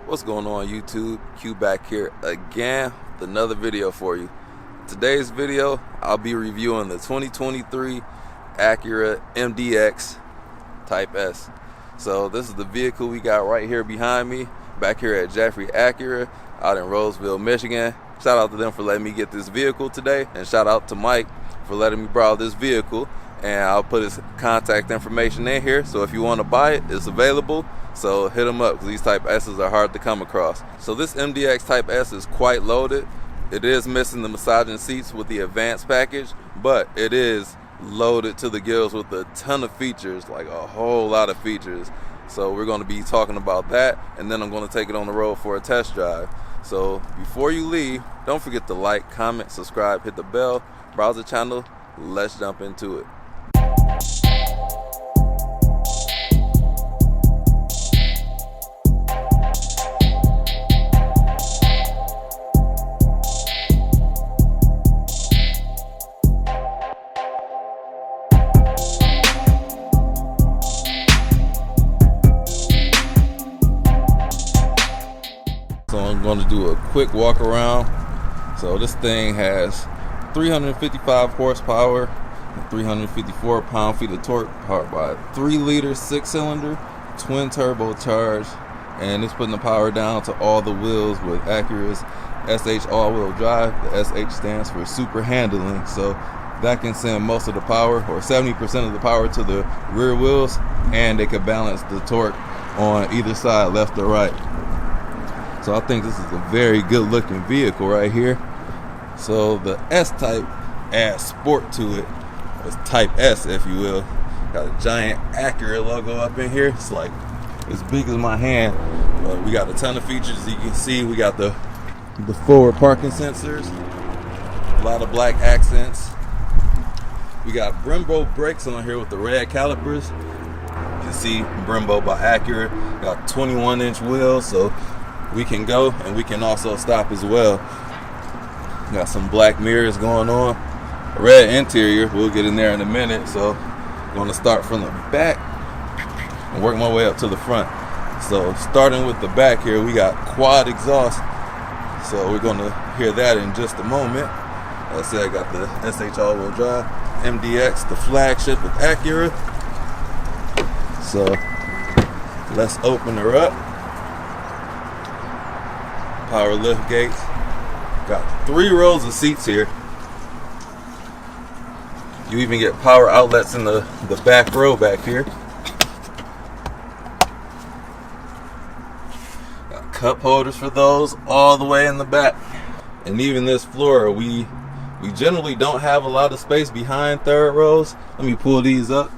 What's going on YouTube? Q back here again with another video for you. Today's video, I'll be reviewing the 2023 Acura MDX Type S. So this is the vehicle we got right here behind me, back here at Jeffrey Acura out in Roseville, Michigan. Shout out to them for letting me get this vehicle today, and shout out to Mike for letting me borrow this vehicle. And I'll put his contact information in here, so if you want to buy it, it's available. So hit them up, because these Type S's are hard to come across. So this MDX Type S is quite loaded. It is missing the massaging seats with the advanced package, but it is loaded to the gills with a ton of features, like a whole lot of features. So we're going to be talking about that, and then I'm going to take it on the road for a test drive. So before you leave, don't forget to like, comment, subscribe, hit the bell, browse the channel. Let's jump into it. So I'm going to do a quick walk around. So this thing has 355 horsepower and 354 pound-feet of torque, powered by a 3-liter 6-cylinder twin turbocharged, and it's putting the power down to all the wheels with Acura's SH all-wheel drive. The SH stands for super handling, so that can send most of the power, or 70% of the power, to the rear wheels, and they can balance the torque on either side, left or right. So I think this is a very good looking vehicle right here. So the S-Type adds sport to it. It's Type S, if you will. Got a giant Acura logo up in here. It's like as big as my hand. We got a ton of features. As you can see, we got the forward parking sensors, a lot of black accents. We got Brembo brakes on here with the red calipers. You can see Brembo by Acura. Got 21-inch wheels, so we can go and we can also stop as well. Got some black mirrors going on. A red interior, we'll get in there in a minute. So I'm going to start from the back and work my way up to the front. So starting with the back here, we got quad exhaust. So we're going to hear that in just a moment. Like I said, I got the SH all-wheel drive MDX, the flagship of Acura. So let's open her up. Power lift gates. Got 3 rows of seats here. You even get power outlets in the back row back here. Got cup holders for those all the way in the back. And even this floor, we generally don't have a lot of space behind third rows. Let me pull these up.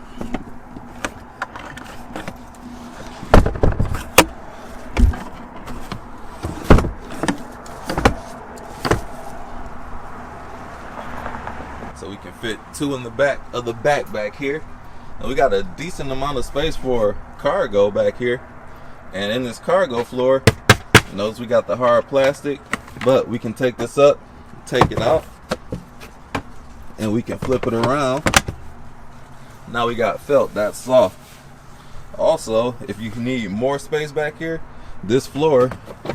So we can fit 2 in the back of the back here. And we got a decent amount of space for cargo back here. And in this cargo floor, notice we got the hard plastic, but we can take this up, take it out, and we can flip it around. Now we got felt, that's soft. Also, if you need more space back here, this floor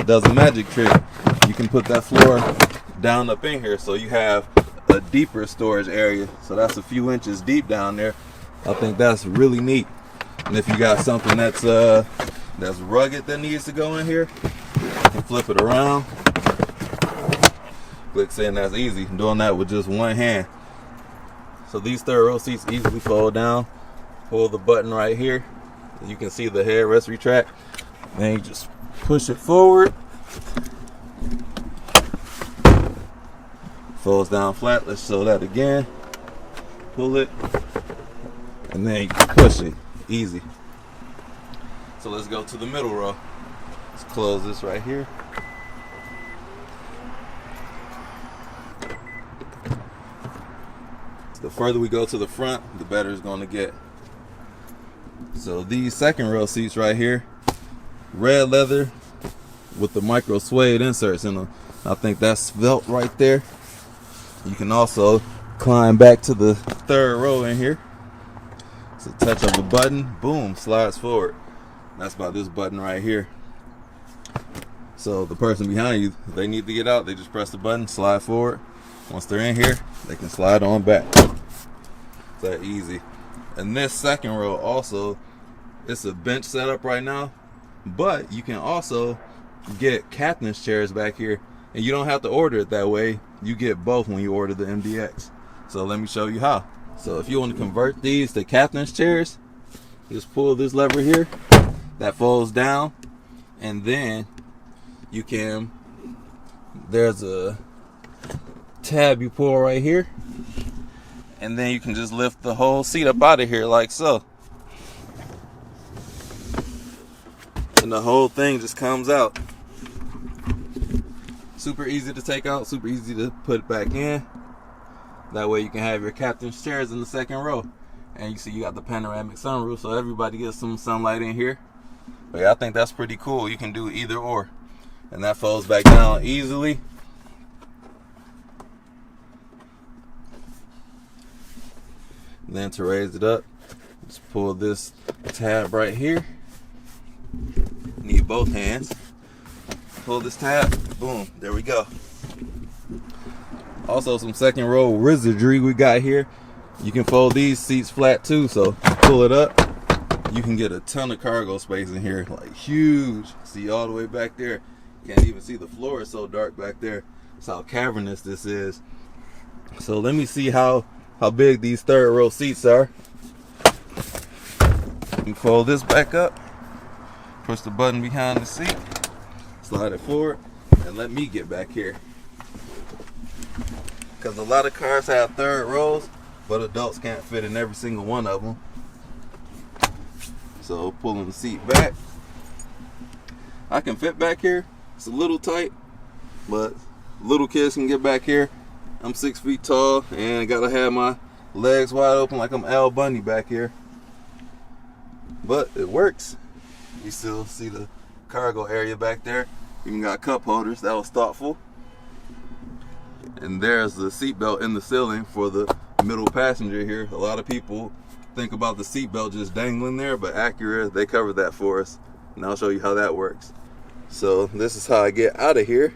does a magic trick. You can put that floor down up in here, so you have a deeper storage area. So that's a few inches deep down there. I think that's really neat. And if you got something that's rugged that needs to go in here, you can flip it around. Click saying that's easy. Doing that with just one hand. So these third row seats easily fold down. Pull the button right here. You can see the headrest retract. Then you just push it forward. Folds down flat. Let's show that again. Pull it, and then you can push it. Easy. So let's go to the middle row. Let's close this right here. The further we go to the front, the better it's going to get. So these second row seats right here, red leather with the micro suede inserts in them. I think that's felt right there. You can also climb back to the third row in here. So touch of the button, boom, slides forward. That's by this button right here. So the person behind you, if they need to get out, they just press the button, slide forward. Once they're in here, they can slide on back. It's that easy. And this second row also, it's a bench setup right now, but you can also get captain's chairs back here, and you don't have to order it that way. You get both when you order the MDX. So let me show you how. So if you want to convert these to captain's chairs, just pull this lever here, that folds down, and then you can, there's a tab you pull right here, and then you can just lift the whole seat up out of here like so. And the whole thing just comes out. Super easy to take out, super easy to put back in. That way you can have your captain's chairs in the second row. And you see you got the panoramic sunroof, so everybody gets some sunlight in here. But yeah, I think that's pretty cool. You can do either or. And that folds back down easily. And then to raise it up, just pull this tab right here. Need both hands. Pull this tab, boom, there we go. Also some second row wizardry we got here. You can fold these seats flat too, so pull it up. You can get a ton of cargo space in here, like huge. See all the way back there. Can't even see the floor, it's so dark back there. That's how cavernous this is. So let me see how big these third row seats are. You fold this back up, push the button behind the seat, slide it forward, and let me get back here. Because a lot of cars have third rows, but adults can't fit in every single one of them. So pulling the seat back, I can fit back here. It's a little tight, but little kids can get back here. I'm 6 feet tall and gotta have my legs wide open like I'm Al Bundy back here. But it works. You still see the cargo area back there. Even got cup holders. That was thoughtful. And there's the seatbelt in the ceiling for the middle passenger here. A lot of people think about the seatbelt just dangling there, but Acura, they covered that for us. And I'll show you how that works. So this is how I get out of here.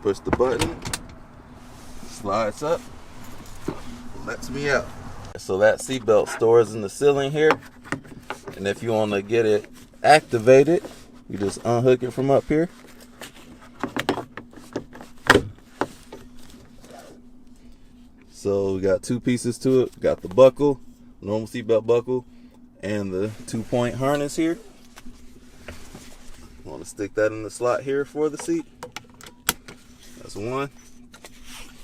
Push the button, slides up, lets me out. So that seatbelt stores in the ceiling here. And if you want to get it activated, you just unhook it from up here. So we got two pieces to it. Got the buckle, normal seatbelt buckle, and the 2-point harness here. Want to stick that in the slot here for the seat. That's one.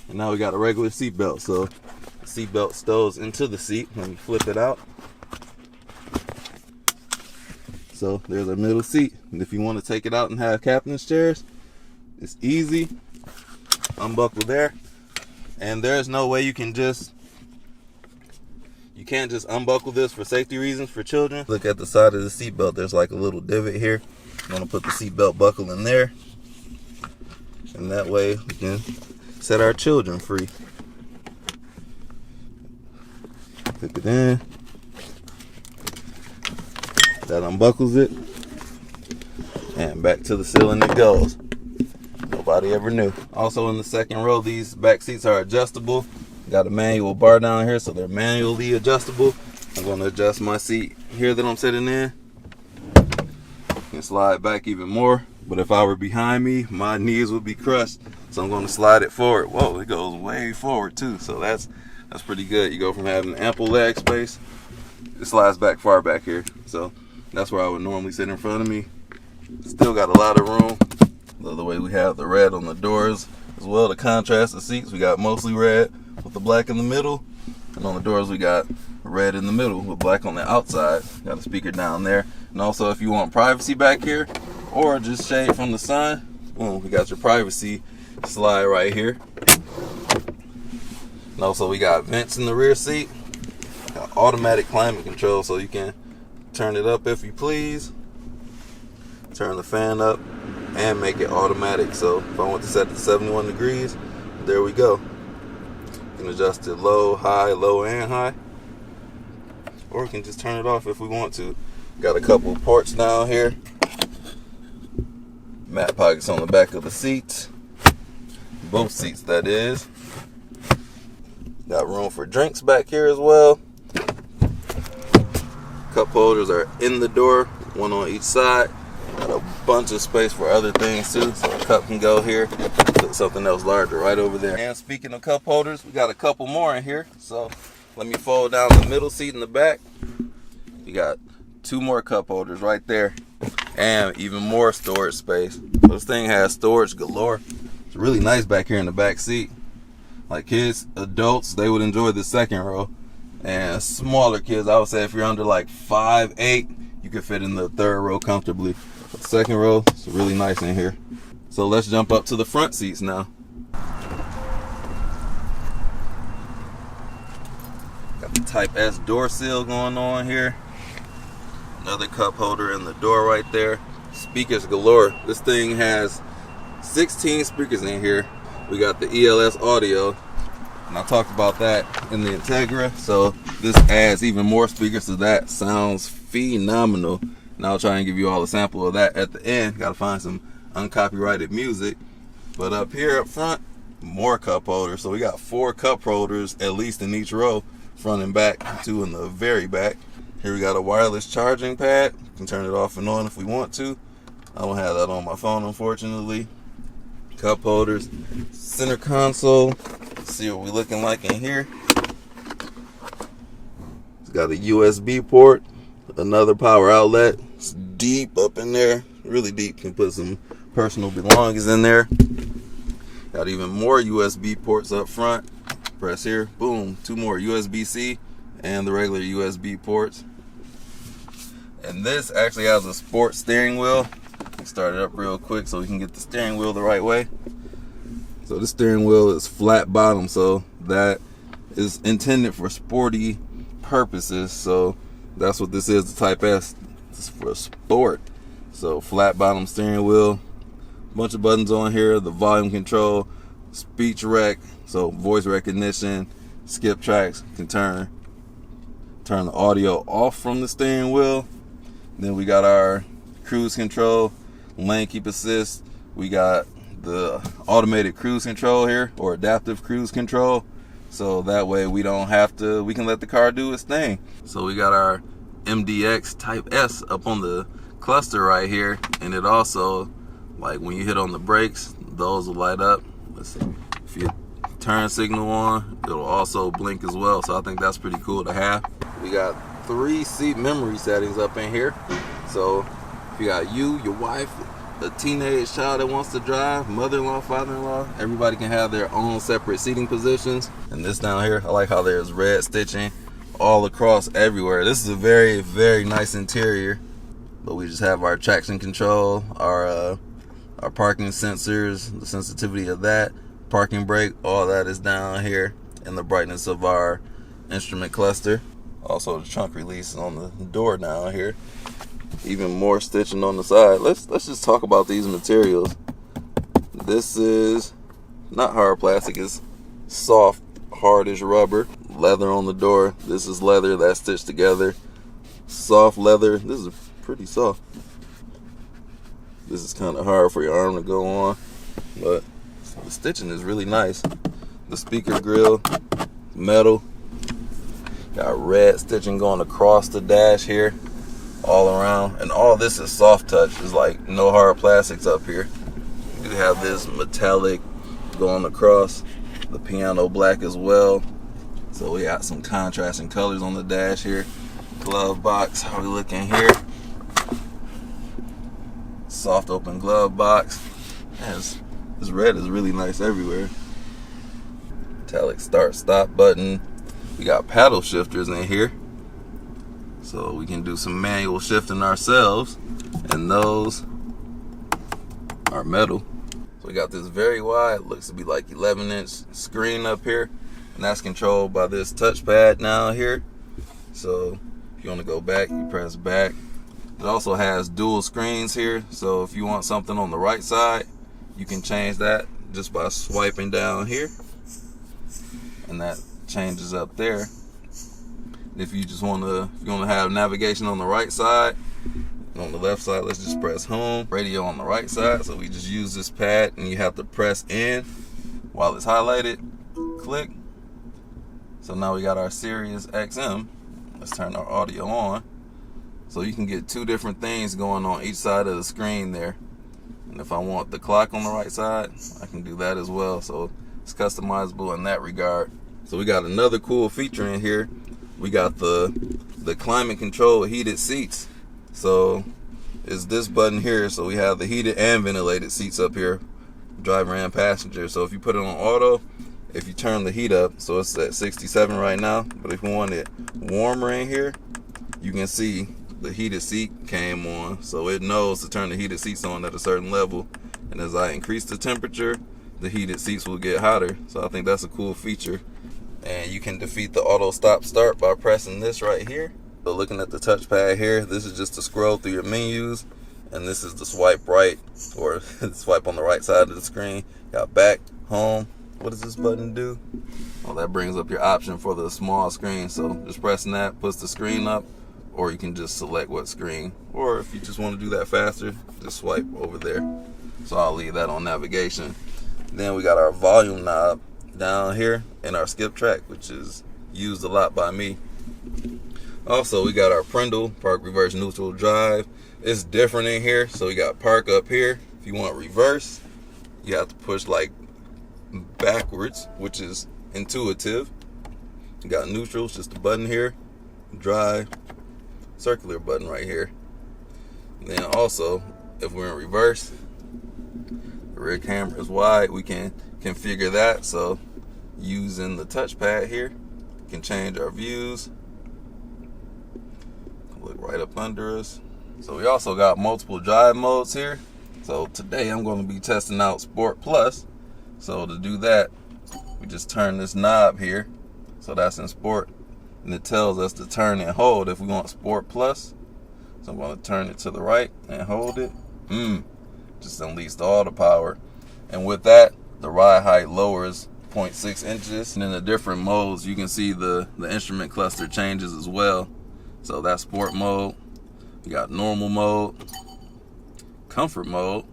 And now we got a regular seatbelt. So the seatbelt stows into the seat. Let me flip it out. So there's our middle seat. And if you want to take it out and have captain's chairs, it's easy. Unbuckle there. And there's no way you can't just unbuckle this for safety reasons for children. Look at the side of the seatbelt. There's like a little divot here. I'm gonna put the seatbelt buckle in there. And that way we can set our children free. Click it in. That unbuckles it. And back to the ceiling it goes. Nobody ever knew. Also in the second row, these back seats are adjustable. Got a manual bar down here, so they're manually adjustable. I'm going to adjust my seat here that I'm sitting in. Can slide back even more, but if I were behind me, my knees would be crushed. So I'm going to slide it forward. Whoa, it goes way forward too. So that's pretty good. You go from having ample leg space, it slides back far back here. So that's where I would normally sit in front of me. Still got a lot of room. The other way we have the red on the doors as well to contrast the seats. We got mostly red with the black in the middle, and on the doors we got red in the middle with black on the outside. Got a speaker down there. And also if you want privacy back here or just shade from the sun, boom, we got your privacy slide right here. And also we got vents in the rear seat. Got automatic climate control, so you can turn it up if you please, turn the fan up, and make it automatic. So if I want to set it to 71 degrees, there we go. You can adjust it low, and high. Or we can just turn it off if we want to. Got a couple ports down here. Mat pockets on the back of the seats. Both seats, that is. Got room for drinks back here as well. Cup holders are in the door, one on each side. Got a bunch of space for other things too, so a cup can go here. Put something else larger right over there. And speaking of cup holders, we got a couple more in here. So let me fold down the middle seat in the back. You got 2 more cup holders right there, and even more storage space. So this thing has storage galore. It's really nice back here in the back seat. Like kids, adults, they would enjoy the second row. And smaller kids, I would say if you're under like 5'8", you could fit in the 3rd row comfortably. But the 2nd row, it's really nice in here. So let's jump up to the front seats now. Got the Type S door seal going on here. Another cup holder in the door right there. Speakers galore. This thing has 16 speakers in here. We got the ELS audio, and I talked about that in the Integra, so this adds even more speakers to that. Sounds phenomenal. And I'll try and give you all a sample of that at the end. Gotta find some uncopyrighted music. But up here up front, more cup holders. So we got 4 cup holders at least in each row, front and back, 2 in the very back. Here we got a wireless charging pad. We can turn it off and on if we want to. I don't have that on my phone, unfortunately. Cup holders, center console. Let's see what we're looking like in here. It's got a USB port, another power outlet. It's deep up in there, really deep. You can put some personal belongings in there. Got even more USB ports up front. Press here, boom, 2 more USB-C and the regular USB ports. And this actually has a sports steering wheel. Start it up real quick so we can get the steering wheel the right way. So the steering wheel is flat bottom, so that is intended for sporty purposes. So that's what this is, the Type S. It's for sport. So flat bottom steering wheel, bunch of buttons on here, the volume control, speech rec, so voice recognition, skip tracks, can turn the audio off from the steering wheel. Then we got our cruise control, lane keep assist. We got the automated cruise control here, or adaptive cruise control, so that way we don't have to, we can let the car do its thing. So we got our MDX Type S up on the cluster right here, and it also, like when you hit on the brakes, those will light up. Let's see, if you turn signal on, it'll also blink as well, so I think that's pretty cool to have. We got 3 seat memory settings up in here. So if you got you, your wife, a teenage child that wants to drive, mother-in-law, father-in-law, everybody can have their own separate seating positions. And this down here, I like how there's red stitching all across everywhere. This is a very, very nice interior. But we just have our traction control, our parking sensors, the sensitivity of that, parking brake, all that is down here, and the brightness of our instrument cluster. Also the trunk release on the door down here. Even more stitching on the side. Let's just talk about these materials. This is not hard plastic, it's soft, hardish rubber. Leather on the door. This is leather that's stitched together. Soft leather. This is pretty soft. This is kind of hard for your arm to go on, but the stitching is really nice. The speaker grill, metal. Got red stitching going across the dash here, all around, and all this is soft touch. It's like no hard plastics up here. You have this metallic going across, the piano black as well. So we got some contrasting colors on the dash here. Glove box, how we looking here? Soft open glove box. Man, this red is really nice everywhere. Metallic start stop button. We got paddle shifters in here, so we can do some manual shifting ourselves, and those are metal. So we got this very wide, looks to be like 11-inch screen up here, and that's controlled by this touchpad down here. So if you want to go back, you press back. It also has dual screens here, so if you want something on the right side, you can change that just by swiping down here, and that changes up there. If you just want to, if you want to have navigation on the right side, And on the left side, let's just press home. Radio on the right side, so we just use this pad and you have to press in while it's highlighted. Click. So now we got our Sirius XM. Let's turn our audio on. So you can get two different things going on each side of the screen there. And if I want the clock on the right side, I can do that as well. So it's customizable in that regard. So we got another cool feature in here. We got the climate control heated seats. So it's this button here. So we have the heated and ventilated seats up here, driver and passenger. So if you put it on auto, if you turn the heat up, so it's at 67 right now, but if you want it warmer in here, you can see the heated seat came on, so it knows to turn the heated seats on at a certain level, and as I increase the temperature, the heated seats will get hotter. So I think that's a cool feature. And you can defeat the auto stop start by pressing this right here. So looking at the touchpad here, this is just to scroll through your menus, and this is the swipe right, or swipe on the right side of the screen. Got back, home. What does this button do? Well, that brings up your option for the small screen. So just pressing that puts the screen up, or you can just select what screen. Or if you just want to do that faster, just swipe over there. So I'll leave that on navigation. Then we got our volume knob down here and our skip track, which is used a lot by me. Also, we got our Prindle, park, reverse, neutral, drive. It's different in here. So we got park up here. If you want reverse, you have to push like backwards, which is intuitive. You got neutral, it's just a button here. Drive, circular button right here. And then also, if we're in reverse, the rear camera is wide, we can configure that. So using the touchpad here, we can change our views. Look right up under us. So we also got multiple drive modes here. So today I'm going to be testing out Sport Plus. So to do that, we just turn this knob here. So that's in Sport, and it tells us to turn and hold if we want Sport Plus. So I'm going to turn it to the right and hold it. Just unleashed all the power. And with that, the ride height lowers 0.6 inches. And in the different modes, you can see the instrument cluster changes as well. So that's Sport mode. You got normal mode, comfort mode,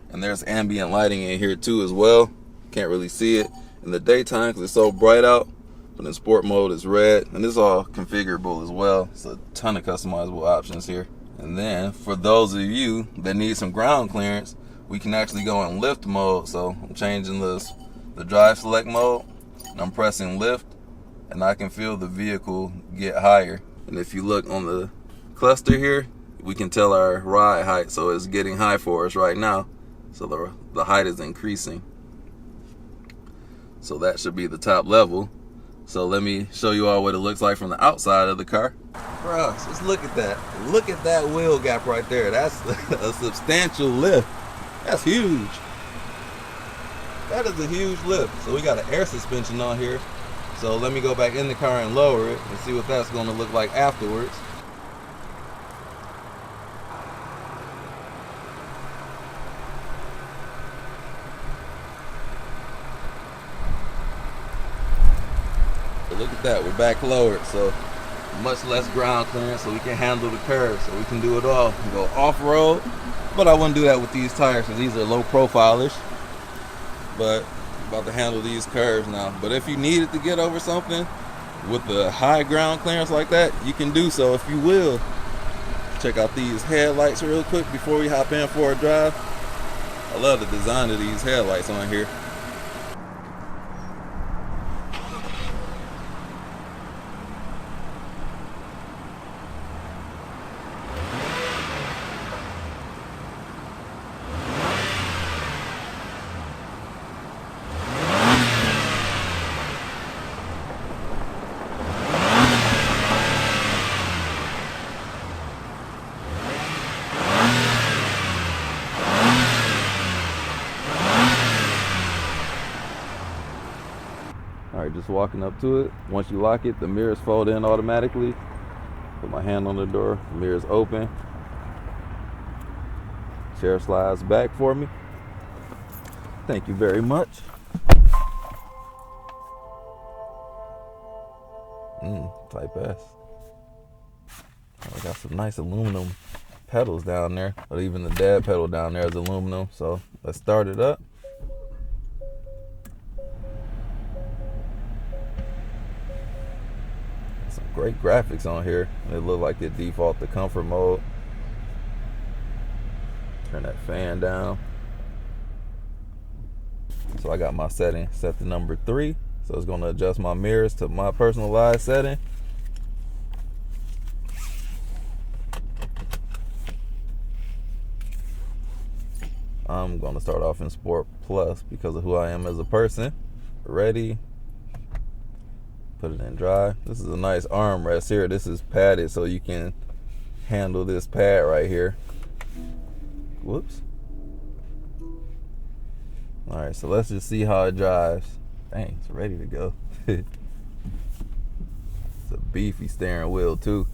and there's ambient lighting in here too as well. Can't really see it in the daytime because it's so bright out, but in Sport mode it's red, and it's all configurable as well. It's a ton of customizable options here. And then for those of you that need some ground clearance, we can actually go in lift mode. So I'm changing the drive select mode, and I'm pressing lift, and I can feel the vehicle get higher. And if you look on the cluster here, we can tell our ride height. So it's getting high for us right now. So the height is increasing. So that should be the top level. So let me show you all what it looks like from the outside of the car. Bro, just look at that. Look at that wheel gap right there. That's a substantial lift. That's huge. That is a huge lift. So we got an air suspension on here. So let me go back in the car and lower it and see what that's going to look like afterwards. So look at that, we're back lowered, so much less ground clearance, so we can handle the curves, so we can do it all. We go off-road, but I wouldn't do that with these tires because these are low profile-ish. But I'm about to handle these curves now. But if you needed to get over something with the high ground clearance like that, you can do so if you will. Check out these headlights real quick before we hop in for a drive. I love the design of these headlights on here. Alright, just walking up to it. Once you lock it, the mirrors fold in automatically. Put my hand on the door, the mirrors open. Chair slides back for me. Thank you very much. Type S. Oh, I got some nice aluminum pedals down there, but even the dad pedal down there is aluminum. So let's start it up. Some great graphics on here. It look like it default to comfort mode. Turn that fan down. So I got my setting set to number 3. So it's going to adjust my mirrors to my personalized setting. I'm going to start off in Sport Plus because of who I am as a person. Ready. Put it in drive. This is a nice armrest here. This is padded so you can handle this pad right here. Whoops. Alright, so let's just see how it drives. Dang, it's ready to go. It's a beefy steering wheel too.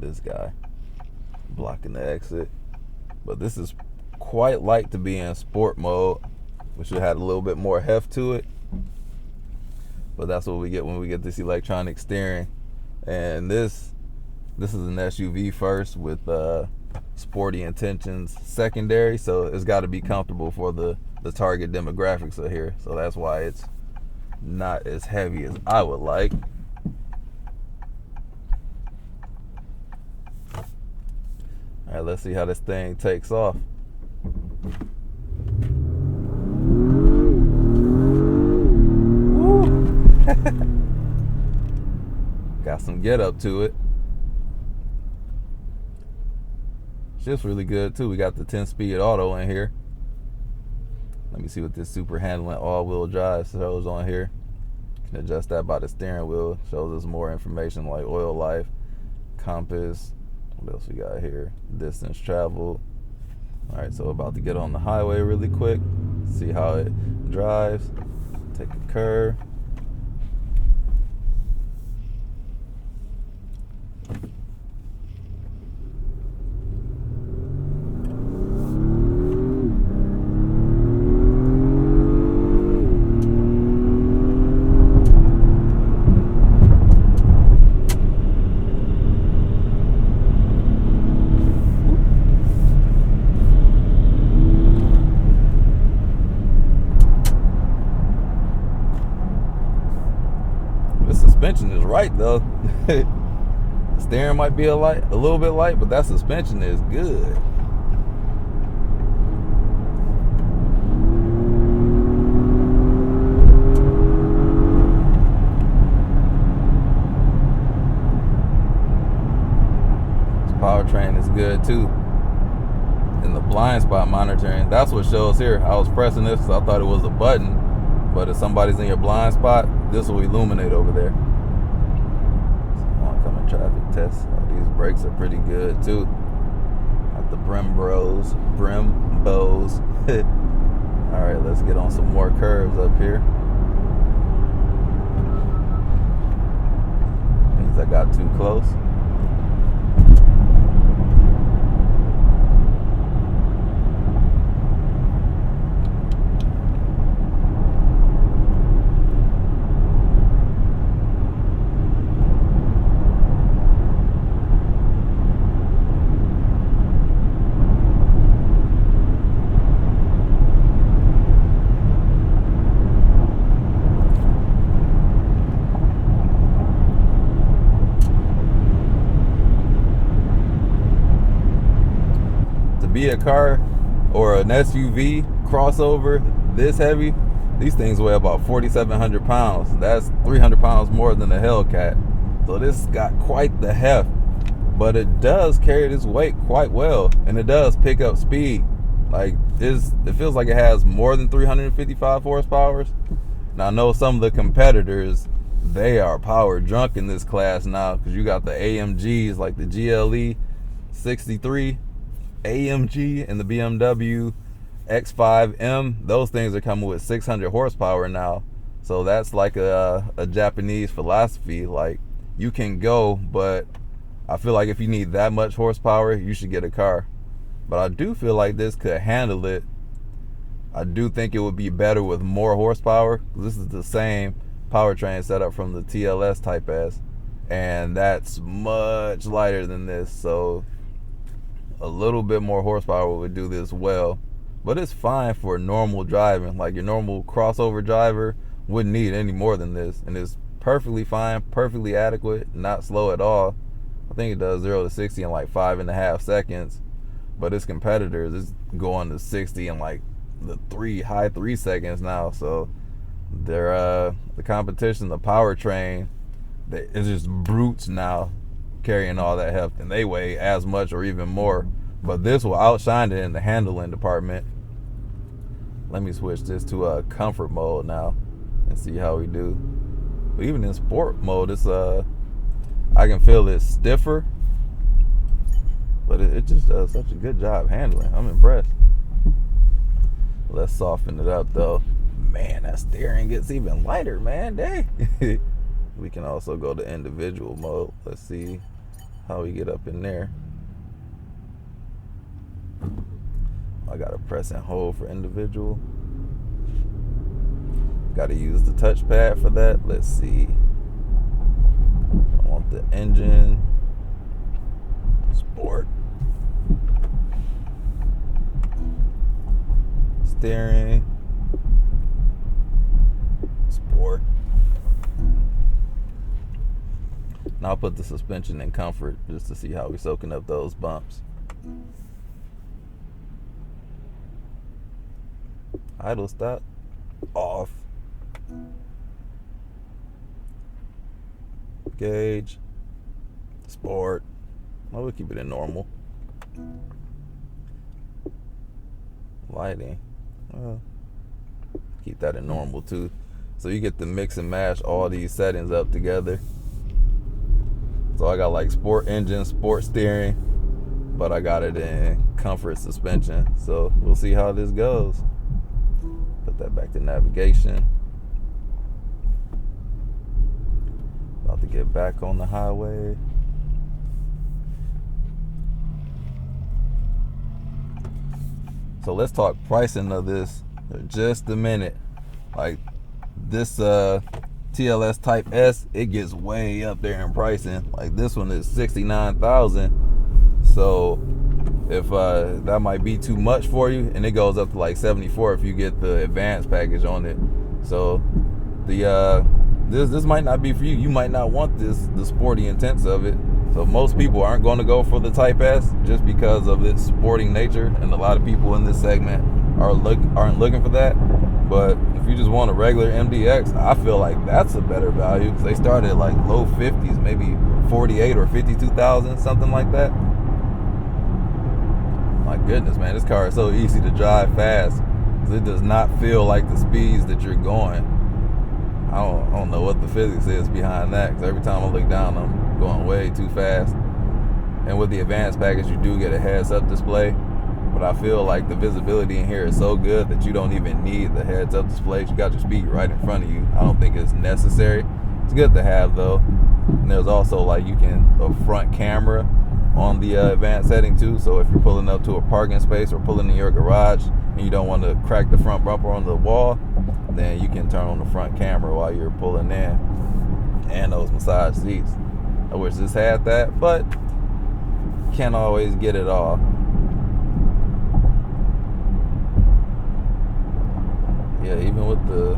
This guy blocking the exit, but this is quite light to be in sport mode. We should have had a little bit more heft to it, but that's what we get when we get this electronic steering. And this is an SUV first with sporty intentions secondary, so it's got to be comfortable for the target demographics of here. So that's why it's not as heavy as I would like. All right, let's see how this thing takes off. Woo. Got some get up to it. Shifts really good too. We got the 10-speed auto in here. Let me see what this super handling all-wheel drive shows on here. You can adjust that by the steering wheel. Shows us more information like oil life, compass. What else we got here? Distance traveled. All right, so about to get on the highway really quick. See how it drives. Take a curve. Suspension is right though. Steering might be a little bit light, but that suspension is good. This powertrain is good too. And the blind spot monitoring, that's what shows here. I was pressing this because I thought it was a button, but if somebody's in your blind spot, this will illuminate over there. Oncoming traffic test. Oh, these brakes are pretty good too. Got the Brembos. All right, let's get on some more curves up here. Means I got too close. Be a car or an SUV crossover this heavy, these things weigh about 4,700 pounds. That's 300 pounds more than a Hellcat. So this got quite the heft, but it does carry this weight quite well, and it does pick up speed. Like it feels like it has more than 355 horsepower. Now I know some of the competitors, they are power drunk in this class now, because you got the AMGs like the GLE 63 AMG and the BMW X5M. Those things are coming with 600 horsepower now. So that's like a Japanese philosophy. Like, you can go, but I feel like if you need that much horsepower, you should get a car. But I do feel like this could handle it. I do think it would be better with more horsepower. This is the same powertrain setup from the TLS Type S, and that's much lighter than this. So a little bit more horsepower would do this well. But it's fine for normal driving. Like, your normal crossover driver wouldn't need any more than this, and it's perfectly fine, perfectly adequate, not slow at all. I think it does 0 to 60 in like 5.5 seconds, but its competitors is going to 60 in like the high 3 seconds now. So they're the competition, the powertrain, it's just brutes now carrying all that heft, and they weigh as much or even more. But this will outshine it in the handling department. Let me switch this to a comfort mode now and see how we do. But even in sport mode, it's I can feel it stiffer, but it just does such a good job handling. I'm impressed. Let's soften it up though. Man, that steering gets even lighter, man. Dang. We can also go to individual mode. Let's see how we get up in there. I gotta press and hold for individual. Gotta use the touchpad for that. Let's see. I want the engine, sport, steering, sport. Now I'll put the suspension in comfort just to see how we're soaking up those bumps. Idle stop, off. Gauge, sport. Oh, we'll keep it in normal. Lighting, keep that in normal too. So you get to mix and match all these settings up together. So I got like sport engine, sport steering, but I got it in comfort suspension. So we'll see how this goes. Put that back to navigation. About to get back on the highway. So let's talk pricing of this for just a minute. Like, this TLS Type S, it gets way up there in pricing. Like, this one is $69,000. So if that might be too much for you, and it goes up to like $74,000 if you get the advanced package on it. So the this might not be for you. You might not want the sporty intents of it. So most people aren't going to go for the Type S just because of its sporting nature, and a lot of people in this segment aren't looking for that. But if you just want a regular MDX, I feel like that's a better value, because they start at like low 50s, maybe 48 or 52,000, something like that. My goodness, man, this car is so easy to drive fast, because it does not feel like the speeds that you're going. I don't know what the physics is behind that, because every time I look down, I'm going way too fast. And with the advanced package, you do get a heads-up display, but I feel like the visibility in here is so good that you don't even need the heads-up display. You got your speed right in front of you. I don't think it's necessary. It's good to have though. And there's also like a front camera on the advanced setting too. So if you're pulling up to a parking space or pulling in your garage and you don't want to crack the front bumper on the wall, then you can turn on the front camera while you're pulling in. And those massage seats. I wish this had that, but can't always get it all. Yeah, even with the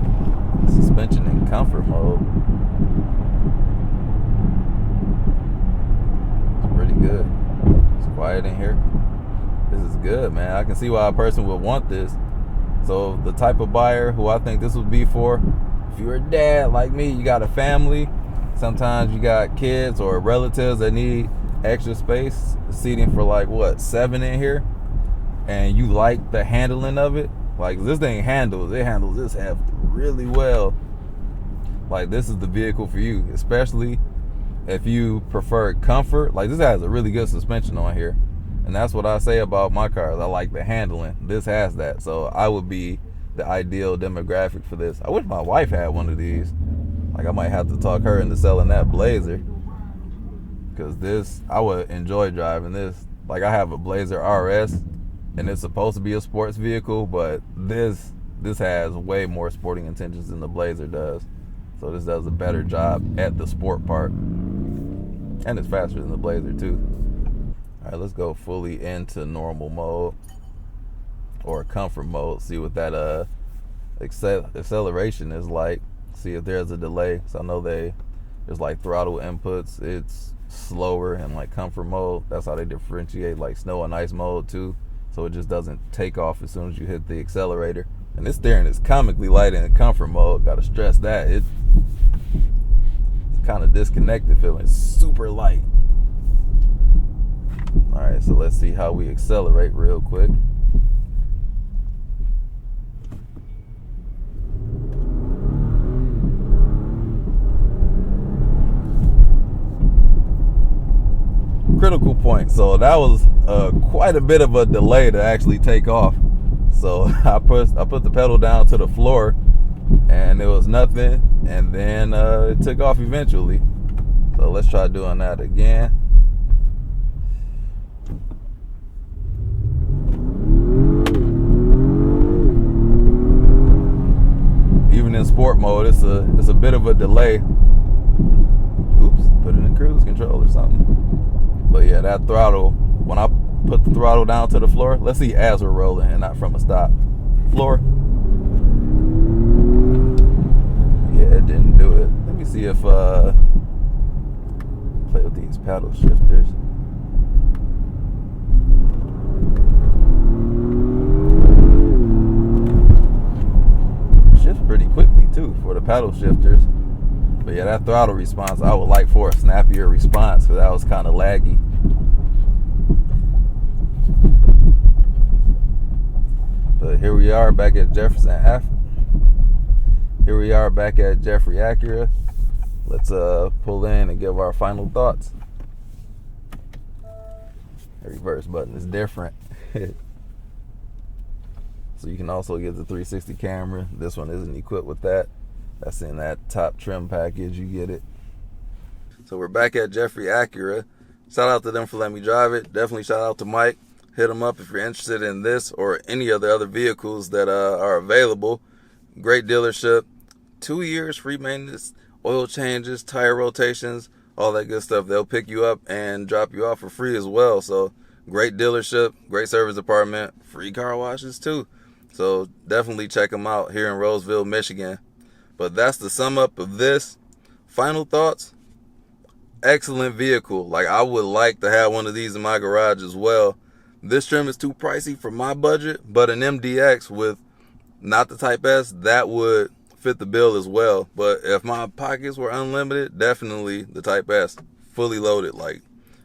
suspension in comfort mode, it's pretty good. It's quiet in here. This is good, man. I can see why a person would want this. So the type of buyer who I think this would be for, if you're a dad like me, you got a family, sometimes you got kids or relatives that need extra space, seating for like 7 in here, and you like the handling of it. Like, this thing handles this heft really well. Like, this is the vehicle for you, especially if you prefer comfort. Like, this has a really good suspension on here, and that's what I say about my cars. I like the handling. This has that, so I would be the ideal demographic for this. I wish my wife had one of these. Like, I might have to talk her into selling that Blazer, because this, I would enjoy driving this. Like, I have a Blazer RS, and it's supposed to be a sports vehicle, but this has way more sporting intentions than the Blazer does. So this does a better job at the sport part, and it's faster than the Blazer too. All right, let's go fully into normal mode or comfort mode. See what that acceleration is like. See if there's a delay. So I know there's like throttle inputs. It's slower in like comfort mode. That's how they differentiate like snow and ice mode too. So it just doesn't take off as soon as you hit the accelerator. And this steering is comically light in comfort mode. Gotta stress that. It's kind of disconnected feeling. Super light. All right, so let's see how we accelerate real quick. Critical point. So that was quite a bit of a delay to actually take off. So I put the pedal down to the floor, and it was nothing, and then it took off eventually. So let's try doing that again. Even in sport mode, it's a bit of a delay. Oops, put it in cruise control or something. But yeah, that throttle, when I put the throttle down to the floor, let's see as we're rolling and not from a stop. Floor. Yeah, it didn't do it. Let me see if play with these paddle shifters. Shifts pretty quickly too for the paddle shifters. But yeah, that throttle response, I would like for a snappier response, because that was kind of laggy. But here we are back at Jeffrey Acura. Let's pull in and give our final thoughts. The reverse button is different. So you can also get the 360 camera. This one isn't equipped with that. That's in that top trim package, you get it. So we're back at Jeffrey Acura. Shout out to them for letting me drive it. Definitely shout out to Mike. Hit them up if you're interested in this or any of the other vehicles that are available. Great dealership. 2 years free maintenance, oil changes, tire rotations, all that good stuff. They'll pick you up and drop you off for free as well. So great dealership, great service department, free car washes too. So definitely check them out here in Roseville, Michigan. But that's the sum up of this. Final thoughts? Excellent vehicle. Like, I would like to have one of these in my garage as well. This trim is too pricey for my budget, but an MDX with not the Type S, that would fit the bill as well. But if my pockets were unlimited, definitely the Type S, fully loaded. Like,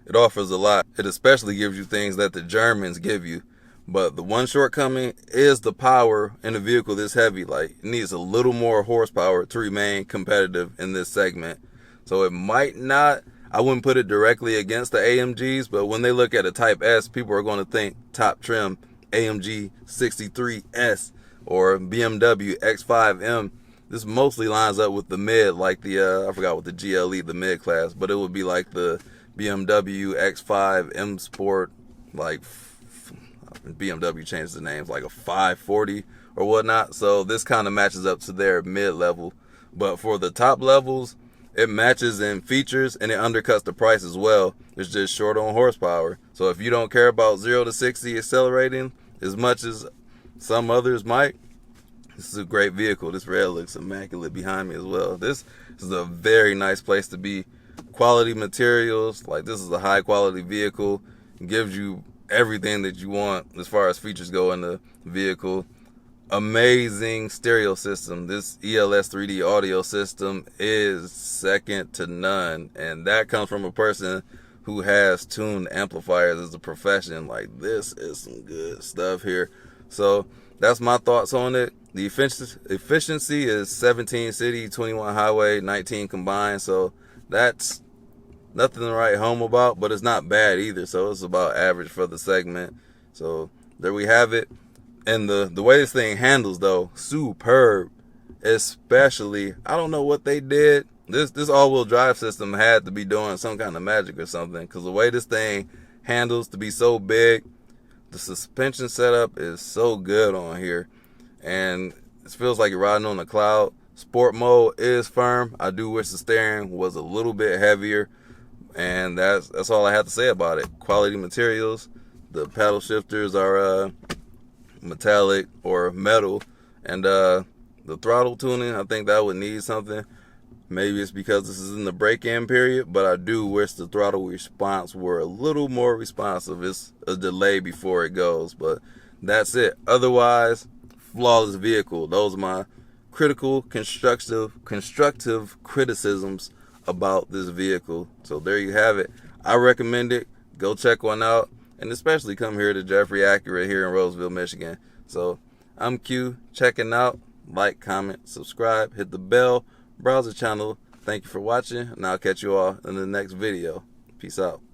it offers a lot. It especially gives you things that the Germans give you. But the one shortcoming is the power in a vehicle this heavy. Like, it needs a little more horsepower to remain competitive in this segment. So it might not, I wouldn't put it directly against the AMGs, but when they look at a Type S, people are going to think top trim AMG 63S or BMW X5M. This mostly lines up with the mid, like the, I forgot what the GLE, the mid class, but it would be like the BMW X5 M Sport, like BMW changed the names, like a 540 or whatnot. So this kind of matches up to their mid level. But for the top levels, it matches in features and it undercuts the price as well. It's just short on horsepower. So if you don't care about 0 to 60 accelerating as much as some others might, this is a great vehicle. This red looks immaculate behind me as well. This is a very nice place to be. Quality materials, like this is a high quality vehicle. It gives you everything that you want as far as features go in the vehicle. Amazing stereo system. This ELS 3D audio system is second to none, and that comes from a person who has tuned amplifiers as a profession. Like, this is some good stuff here. So that's my thoughts on it. The efficiency is 17 city, 21 highway, 19 combined. So that's nothing to write home about, but it's not bad either. So it's about average for the segment. So there we have it. And the way this thing handles though, superb. Especially, I don't know what they did. This all-wheel drive system had to be doing some kind of magic or something, because the way this thing handles to be so big, the suspension setup is so good on here, and it feels like you're riding on a cloud. Sport mode is firm. I do wish the steering was a little bit heavier, and that's all I have to say about it. Quality materials. The paddle shifters are metallic or metal, and the throttle tuning, I think that would need something. Maybe it's because this is in the break-in period, but I do wish the throttle response were a little more responsive. It's a delay before it goes, but that's it. Otherwise, flawless vehicle. Those are my critical, constructive criticisms about this vehicle. So there you have it. I recommend it. Go check one out, and especially come here to Jeffrey Acura here in Roseville, Michigan. So I'm Q, checking out. Like, comment, subscribe, hit the bell, browse the channel. Thank you for watching, and I'll catch you all in the next video. Peace out.